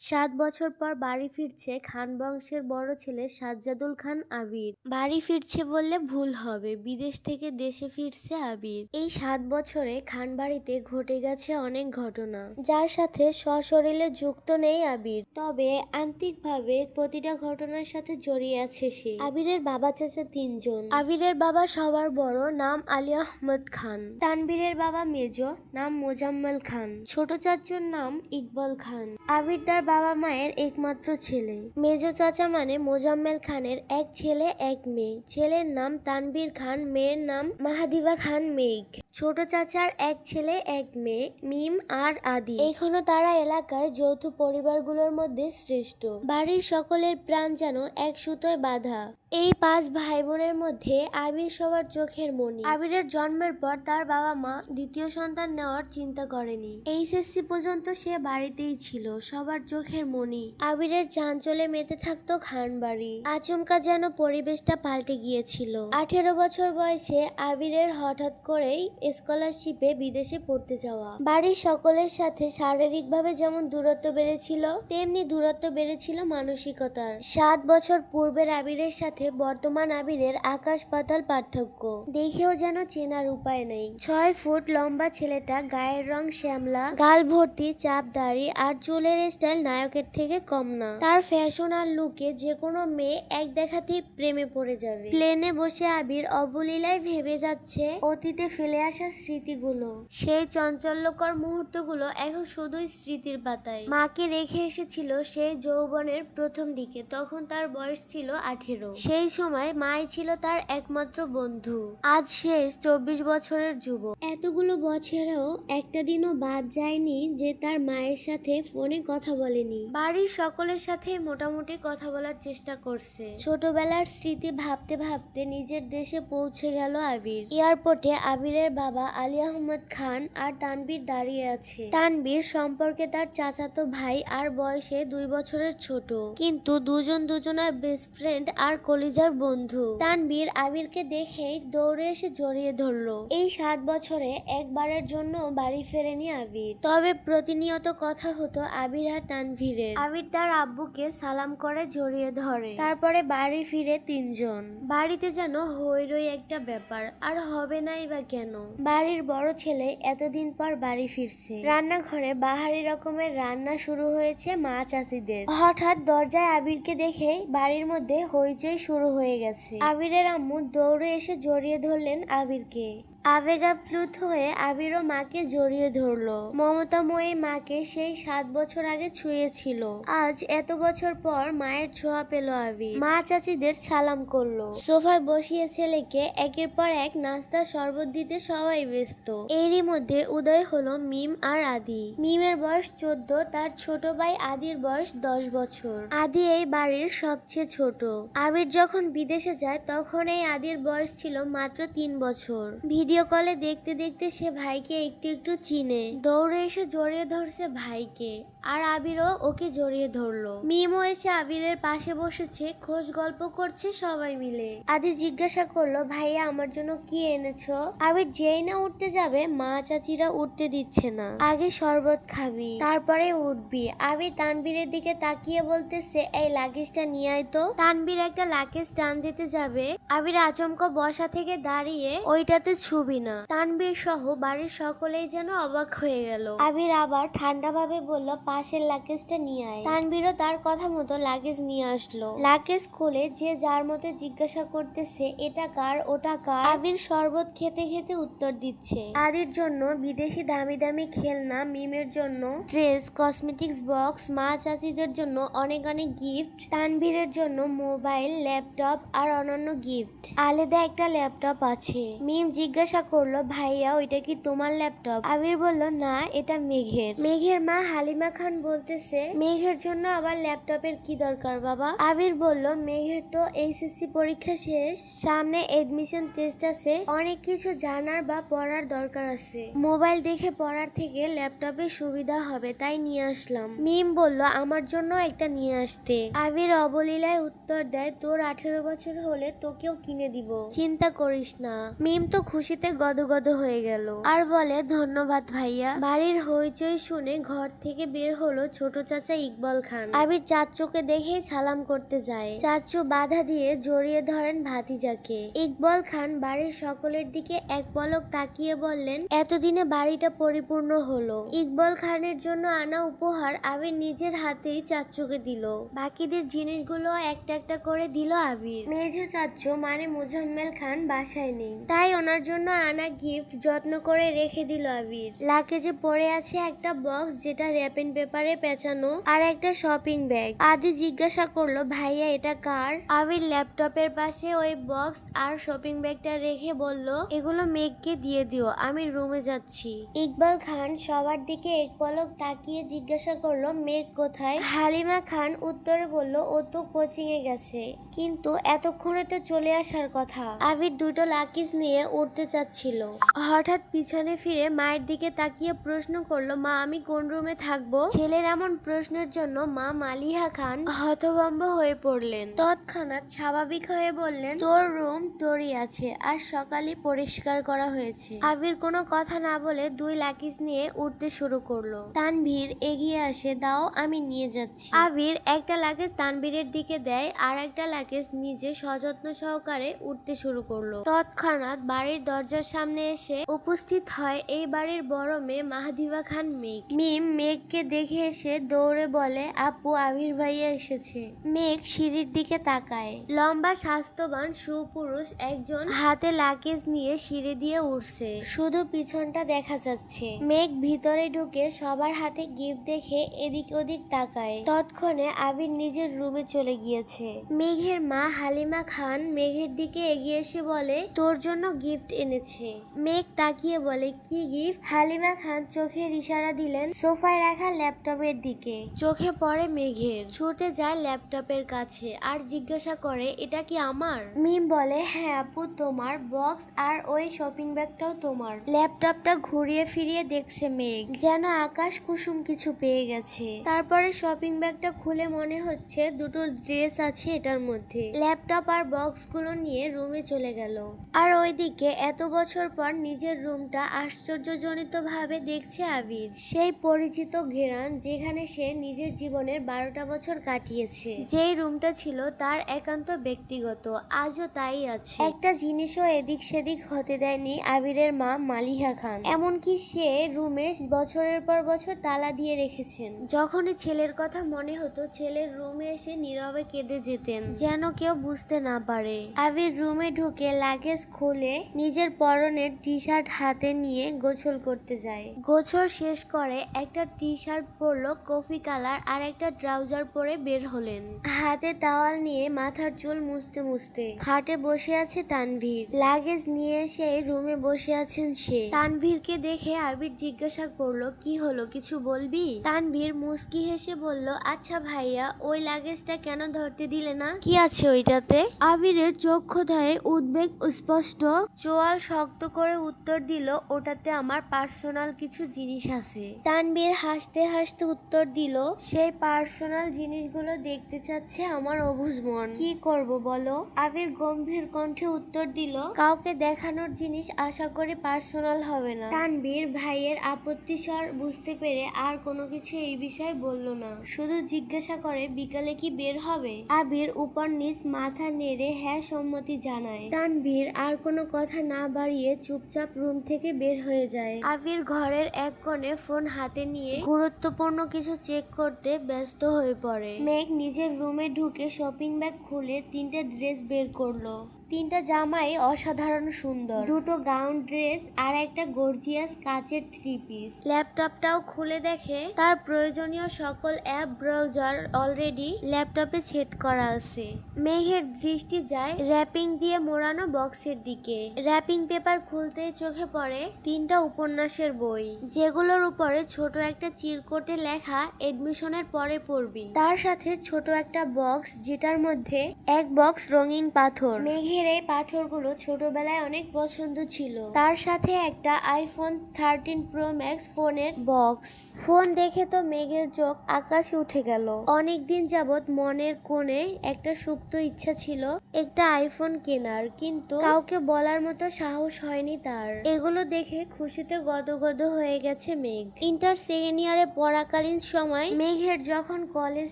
৭ বছর পর বাড়ি ফিরছে খান বংশের বড় ছেলে সাজ্জাদুল খান আবির। বাড়ি ফিরছে বললে ভুল হবে, বিদেশ থেকে দেশে ফিরছে আবির। এই ৭ বছরে খান বাড়িতে ঘটে গেছে অনেক ঘটনা, যার সাথে সশরীরে যুক্ত নেই আবির, তবে আন্তিকভাবে প্রতিটা ঘটনার সাথে জড়িয়ে আছে সে। আবিরের বাবা চাচা ৩ জন। আবিরের বাবা সবার বড়, নাম আলী আহমদ খান। তানবীরের বাবা মেজো, নাম মোজাম্মেল খান। ছোট চাচুর নাম ইকবাল খান। আবির তার বাবা মায়ের একমাত্র ছেলে। মেজো চাচা মানে মোজাম্মেল খানের এক ছেলে এক মেয়ে। ছেলের নাম তানবীর খান, মেয়ের নাম মাহাদিবা খান মেঘ। ছোট চাচার এক ছেলে এক মেয়ে, মিম আর আদি। এখনো তারা এলাকায় যৌথ পরিবারগুলোর মধ্যে শ্রেষ্ঠ। বাড়ির সকলের প্রাণ যেন এক সুতোয় বাঁধা। এই ৫ ভাই বোনের মধ্যে আবির সবার চোখের মণি। আবিরের জন্মের পর তার বাবা মা দ্বিতীয় সন্তান নেওয়ার চিন্তা করেনি। এইচএসসি পর্যন্ত সে বাড়িতেই ছিল, সবার চোখের মণি। আবিরের চাঞ্চলে মেতে থাকতো খান বাড়ি। আচমকা যেন পরিবেশটা পাল্টে গিয়েছিল। ১৮ বছর বয়সে আবিরের হঠাৎ করেই স্কলারশিপে বিদেশে পড়তে যাওয়া। বাড়ির সকলের সাথে শারীরিকভাবে যেমন দূরত্ব বেড়েছিল, তেমনি দূরত্ব বেড়েছিল মানসিকতার। ৭ বছর পূর্বের আবিরের সাথে বর্তমান আবিরের আকাশ পাতাল পার্থক্য। দেখেও যেন চেনার উপায় নেই। ৬ ফুট লম্বা ছেলেটা, গায়ের রং শ্যামলা, গাল ভর্তি চাপ দাড়ি আর চুলের স্টাইল নায়কের থেকে কম না। তার ফ্যাশন আর লুকে যে কোনো মেয়ে এক দেখাতেই প্রেমে পড়ে যাবে। প্লেনে বসে আবির অবলীলায় ভেবে যাচ্ছে অতীতে ফেলে আসা স্মৃতিগুলো। সেই চঞ্চল্যকর মুহূর্তগুলো এখন শুধুই স্মৃতির পাতায়। মাকে রেখে এসেছিল সেই যৌবনের প্রথম দিকে, তখন তার বয়স ছিল ১৮। সেই সময় মাই ছিল তার একমাত্র বন্ধু। আজ শেষ ২৪ বছরের যুবক। এতগুলো বছরেও একটা দিনও বাদ যায়নি যে তার মায়ের সাথে ফোনে কথা বলেনি। বাড়ির সকলের সাথে মোটামুটি কথা বলার চেষ্টা করছে। ছোটবেলার স্মৃতি ভাবতে ভাবতে নিজের দেশে পৌঁছে গেল আবির। এয়ারপোর্টে আবিরের বাবা আলী আহমদ খান আর তানবীর দাঁড়িয়ে আছে। তানবীর সম্পর্কে তার চাচাতো ভাই আর বয়সে ২ বছরের ছোট, কিন্তু দুজন দুজনার বেস্ট ফ্রেন্ড আর কলিজার বন্ধু। তানবীর আবিরকে দেখেই দৌড়ে এসে জড়িয়ে ধরলো। এই ৭ বছরে একবারের জন্য বাড়ি ফেরেনি আবির, তবে প্রতিনিয়ত কথা হতো আবির আর তানভীরের। আবির তার আব্বুকে সালাম করে জড়িয়ে ধরে, তারপরে বাড়ি ফিরে ৩ জন। বাড়িতে যেন হইরই একটা ব্যাপার, আর হবে নাই বা কেন। বাড়ির বড় ছেলে এতদিন পর বাড়ি ফিরছে। রান্নাঘরে বাহারি রকমের রান্না শুরু হয়েছে মা চাচিদের। হঠাৎ দরজায় আবিরকে দেখেই বাড়ির মধ্যে হইচই শুরু হয়ে গেছে। আবিরের আম্মু দৌড়ে এসে জড়িয়ে ধরলেন আবিরকে। আবেগাপ্লুত হয়ে আবিরও মাকে জড়িয়ে ধরলো। মমতাময়ী মাকে সেই ৭ বছর আগে ছুঁয়েছিল। আজ এত বছর পর মায়ের ছোঁয়া পেল আবির। মা চাচিদের সালাম করলো। সোফায় বসিয়ে ছেলেকে একের পর এক নাস্তা শরবত দিতে সবাই ব্যস্ত। এরই মধ্যে উদয় হলো মিম আর আদি। মিমের বয়স ১৪, তার ছোট ভাই আদির বয়স ১০ বছর। আদি এই বাড়ির সবচেয়ে ছোট। আবির যখন বিদেশে যায় তখন এই আদির বয়স ছিল মাত্র ৩ বছর। ভিডিও কলে দেখতে দেখতে সে ভাইকে একটু একটু চিনে। দৌড়ে এসে জড়িয়ে ধরছে ভাইকে, আর আবিরও ওকে জড়িয়ে ধরলো। মিমও এসে আবিরের পাশে বসেছে, খোশ গল্প করছে সবাই মিলে। আদি জিজ্ঞাসা করলো, ভাইয়া আমার জন্য কি এনেছো? আবির যেই না উঠতে যাবে মা চাচিরা উঠতে দিচ্ছে না। আগে শরবত খাবি, তারপরে উঠবি। আবির তানবীরের দিকে তাকিয়ে বলতেছে, এই লাগেজটা নিয়ে আয় তো। তানবীর একটা লাগেজ টান দিতে যাবে, আবির আচমকা বসা থেকে দাঁড়িয়ে ওইটাতে ছুবি না। তানবীর সহ বাড়ির সকলেই যেন অবাক হয়ে গেল। আবির আবার ঠান্ডা ভাবে বলল, পাশের লাগেজটা নিয়ে আয়। তানবীরও তার কথা মতো লাগেজ নিয়ে আসলো। লাগেজ খুলে যে যার মতো জিজ্ঞাসা করতেছে, এটা কার ওটা কার। আবির শরবত খেতে খেতে উত্তর দিচ্ছে। আদির জন্য বিদেশি দামি দামি খেলনা, মিমের জন্য ড্রেস, কসমেটিক্স বক্স, মা চাচিদের জন্য অনেক অনেক গিফট, তানভীরের জন্য মোবাইল, ল্যাপটপ আর অন্যান্য গিফট। আলাদা একটা ল্যাপটপ আছে। মিম জিজ্ঞাসা করলো, ভাইয়া ওইটা কি তোমার ল্যাপটপ? আবির বলল, না এটা মেঘের। মেঘের মা হালিমা খান বলতেছে, মেঘের জন্য আবার ল্যাপটপের কি দরকার বাবা? আবির বলল, মেঘের তো এইচএসসি পরীক্ষা শেষ, সামনে এডমিশন টেস্ট আছে, অনেক কিছু জানার বা পড়ার দরকার আছে। মোবাইল দেখে পড়ার থেকে ল্যাপটপে সুবিধা হবে, তাই নিয়ে আসলাম। মিম বলল, আমার জন্য একটা নিয়ে আসতে। আবির অবলীলায় উত্তর দেয়, তোর ১৮ বছর হলে তোকেও কিনে দিব, চিন্তা করিস না। মিম তো খুশিতে গদগদ হয়ে গেল আর বলে, ধন্যবাদ ভাইয়া। বাড়ির হইচই শুনে ঘর থেকে বের বের হলো ছোট চাচা ইকবাল খান। আবির চাচ্চুকে দেখেই সালাম করতে যায়। চাচ্চু বাধা দিয়ে জড়িয়ে ধরেন ভাতিজাকে। ইকবাল খান বাড়ির সকলের দিকে এক পলক তাকিয়ে বললেন, এতদিনে বাড়িটা পরিপূর্ণ হলো। ইকবাল খানের জন্য আনা উপহার আবির নিজের হাতেই চাচ্চুকে দিল। বাকিদের জিনিসগুলো একটা একটা করে দিল আবির। মেজো চাচ্চু মানে মুজাম্মেল খান বাসায় নেই, তাই ওনার জন্য আনা গিফট যত্ন করে রেখে দিল আবির। লাগেজে পড়ে আছে একটা বক্স যেটা র্যাপিং পেপারে পেঁচানো আর একটা শপিং ব্যাগ। আদি জিজ্ঞাসা করলো, ভাইয়া এটা কার? আবির ল্যাপটপের পাশে ওই বক্স আর শপিং ব্যাগটা রেখে বলল, এগুলো মেঘকে দিয়ে দিও, আমি রুমে যাচ্ছি। ইকবাল খান সবার দিকে এক পলক তাকিয়ে জিজ্ঞাসা করলো, মেঘ কোথায়? হালিমা খান উত্তরে বলল, ও তো কোচিং এ গেছে, কিন্তু এতক্ষণে তো চলে আসার কথা। আবির দুটো লাকিজ নিয়ে উঠতে চাচ্ছিল, হঠাৎ পিছনে ফিরে মায়ের দিকে তাকিয়ে প্রশ্ন করলো, মা আমি কোন রুমে থাকবো? ছেলের এমন প্রশ্নের জন্য মা মালিহা খান হতভম্ব হয়ে পড়লেন। তৎক্ষণাৎ স্বাভাবিক হয়ে বললেন, তোর রুম তোরই আছে, আর সকালে পরিষ্কার করা হয়েছে। আবির কোনো কথা না বলে দুই লাকিজ নিয়ে উঠতে শুরু করলো। তানভীর এগিয়ে আসে, দাও আমি নিয়ে যাচ্ছি। আবির একটা লাগেজ তানভীরের দিকে দেয়, আর একটা লাগেজ নিজে সযত্ন সহকারে উঠতে শুরু করলো। তৎক্ষণাৎ বাড়ির দরজার সামনে এসে উপস্থিত হয় এই বাড়ির বড় মেয়ে মাহদিবা খান মেঘ। মিম মেঘকে দেখে এসে দৌড়ে বলে, আপু আবির ভাইয়া এসেছে। মেঘ সিঁড়ির দিকে তাকায়। লম্বা স্বাস্থ্যবান সুপুরুষ একজন হাতে লাগেজ নিয়ে সিঁড়ি দিয়ে উঠছে, শুধু পিছনটা দেখা যাচ্ছে। মেঘ ভিতরে ঢুকে সবার হাতে গিফট দেখে এদিক ওদিক তাকায়। তৎক্ষণে আবির নিজের রুমে চলে গিয়েছে। মেঘের মা হালিমা খান মেঘের দিকে এগিয়ে এসে বলে, তোর জন্য গিফট এনেছে। মেঘ তাকিয়ে বলে, কি গিফট? হালিমা খান চোখের ইশারা দিলেন সোফায় রাখা ল্যাপটপের দিকে। চোখে পড়ে মেঘের, ছুটে যায় ল্যাপটপের কাছে আর জিজ্ঞাসা করে, এটা কি আমার? মিম বলে, হ্যাঁ আপু তোমার, বক্স আর ওই শপিং ব্যাগটাও তোমার। ল্যাপটপটা ঘুরিয়ে ফিরিয়ে দেখছে মেঘ, যেন আকাশ কুসুম কিছু পেয়ে গেছে। তারপরে শপিং ব্যাগটা খুলে মনে হচ্ছে দুটো ড্রেস আছে এটার মধ্যে। ল্যাপটপ আর বক্সগুলো নিয়ে রুমে চলে গেল। আর ওইদিকে এত বছর পর নিজের রুমটা আশ্চর্যজনিত ভাবে দেখছে আবির। সেই পরিচিত ঘেরান যেখানে সে নিজের জীবনের 12টা বছর কাটিয়েছে। যেই রুমটা ছিল তার একান্ত ব্যক্তিগত, আজও তাই আছে। একটা জিনিসও এদিক সেদিক হতে দেয়নি আবিরের মা মালিহা খান। এমনকি সে রুমে বছরের পর বছর তালা দিয়ে রেখেছেন। যখনই ছেলের কথা মনে হতো ছেলের রুমে এসে নীরবে কেঁদে যেতেন, যেন কেউ বুঝতে না পারে। আবির রুমে ঢুকে লাগেজ খুলে নিজের পরনের টি শার্ট হাতে নিয়ে গোসল করতে যায়। গোসল শেষ করে একটা টি শার্ট পরলো কফি কালার আর একটা ট্রাউজার পরে বের হলেন। হাতে তাওয়াল নিয়ে মাথার চুল মুছতে মুছতে। খাটে বসে আছে তানভীর, লাগেজ নিয়ে এসে রুমে বসে আছেন সে। তানভীরকে দেখে আবির জিজ্ঞাসা করলো, কি হলো, কিছু বলবি? তানভীর মুস্কি হেসে বলল, আচ্ছা ভাইয়া ওই লাগেজটা কেন ধরতে দিলে না? কি আছে ওইটাতে? আবিরের চোখ খোদায় উদ্বেগ স্পষ্ট। চোয়াল শক্ত করে উত্তর দিল, ওটাতে আমার পার্সোনাল কিছু জিনিস আছে। তানভীর হাসতে হাসতে উত্তর দিল, সেই পার্সোনাল জিনিসগুলো দেখতে চাচ্ছে আমার অবুঝ মন, কি করব বলো? আবির গম্ভীর কণ্ঠে উত্তর দিল, কাউকে দেখানোর জিনিস আশা করি পার্সোনাল হবে না। তানভীর ভাইয়ের আপত্তি স্বর বুঝতে পেরে আর কোনো কিছু এই বিষয়ে বলল না, শুধু জিজ্ঞাসা করে, বিকালে কি বের হবে? আবির উপর নিচ মাথা নেড়ে হ্যাঁ সম্মতি জানায়। তানভীর আর কোনো কথা না বাড়িয়ে চুপচাপ রুম থেকে বের হয়ে যায়। আবির ঘরের এক কোণে ফোন হাতে নিয়ে গুরুত্বপূর্ণ কিছু চেক করতে ব্যস্ত হয়ে পড়ে। মেঘ নিজের রুমে ঢুকে শপিং ব্যাগ খুলে 3টে ড্রেস বের করলো। 3টা জামাই অসাধারণ সুন্দর, দুটো গাউন ড্রেস আর একটা গর্জিয়াস কাচের 3 পিস। ল্যাপটপটাও খুলে দেখে তার প্রয়োজনীয় সকল অ্যাপ ব্রাউজার অলরেডি ল্যাপটপে সেট করা আছে। মেঘের দৃষ্টি যায় র্যাপিং দিয়ে মোড়ানো বক্সের দিকে। র্যাপিং পেপার খুলতেই চোখে পড়ে 3টা উপন্যাসের বই, যেগুলোর উপরে ছোট একটা চিরকুটে লেখা এডমিশনের পরে পড়বি। তার সাথে ছোট একটা বক্স, যেটার মধ্যে এক বক্স রঙিন পাথর। মেঘের মেঘের এই পাথরগুলো ছোটবেলায় অনেক পছন্দ ছিল। তার সাথে একটা আইফোন 13 প্রো ম্যাক্স ফোনের বক্স। ফোন দেখে তো মেঘের চোখ আকাশে উঠে গেল। অনেকদিন যাবৎ মনের কোণে একটা সুপ্ত ইচ্ছা ছিল একটা আইফোন কেনার, কিন্তু কাউকে বলার মতো সাহস হয়নি তার। এগুলো দেখে খুশিতে গদগদ হয়ে গেছে মেঘ। ইন্টার সেকেন্ড ইয়ারে পড়াকালীন সময় মেঘের যখন কলেজ,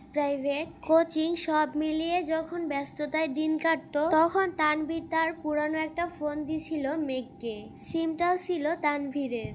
প্রাইভেট, কোচিং সব মিলিয়ে যখন ব্যস্ততায় দিন কাটতো, তখন তানভীর তার পুরানো একটা ফোন দিছিল মেঘকে। সিমটাও ছিল তানভীরের।